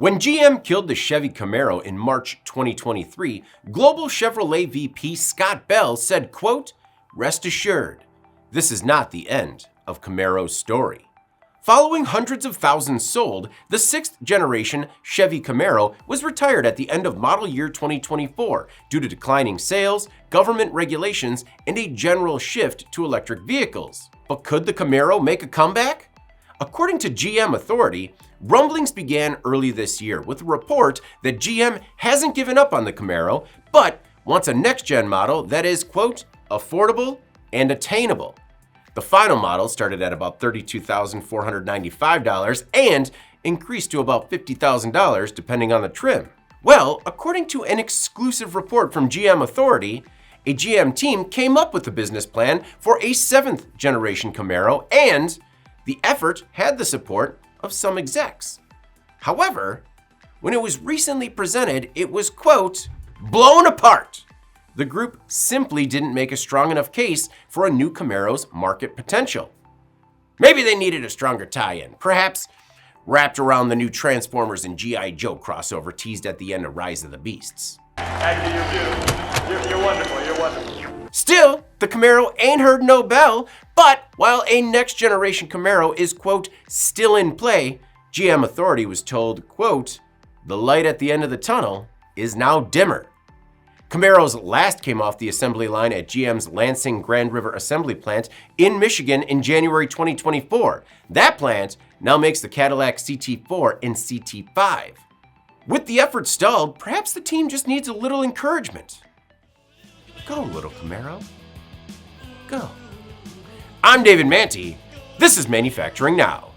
When GM killed the Chevy Camaro in March 2023, global Chevrolet VP Scott Bell said, quote, "Rest assured, this is not the end of Camaro's story." Following hundreds of thousands sold, the sixth-generation Chevy Camaro was retired at the end of model year 2024 due to declining sales, government regulations, and a general shift to electric vehicles. But could the Camaro make a comeback? According to GM Authority, rumblings began early this year with a report that GM hasn't given up on the Camaro, but wants a next-gen model that is, quote, affordable and attainable. The final model started at about $32,495 and increased to about $50,000 depending on the trim. Well, according to an exclusive report from GM Authority, a GM team came up with a business plan for a seventh-generation Camaro, and the effort had the support of some execs. However, when it was recently presented, it was, quote, blown apart. The group simply didn't make a strong enough case for a new Camaro's market potential. Maybe they needed a stronger tie-in, perhaps wrapped around the new Transformers and G.I. Joe crossover teased at the end of Rise of the Beasts. Aggie, you're beautiful. You're wonderful. You're wonderful. Still, the Camaro ain't heard no bell, but while a next-generation Camaro is, quote, still in play, GM Authority was told, quote, the light at the end of the tunnel is now dimmer. Camaros last came off the assembly line at GM's Lansing Grand River Assembly Plant in Michigan in January 2024. That plant now makes the Cadillac CT4 and CT5. With the effort stalled, perhaps the team just needs a little encouragement. Go, little Camaro. Go. I'm David Manti. This is Manufacturing Now.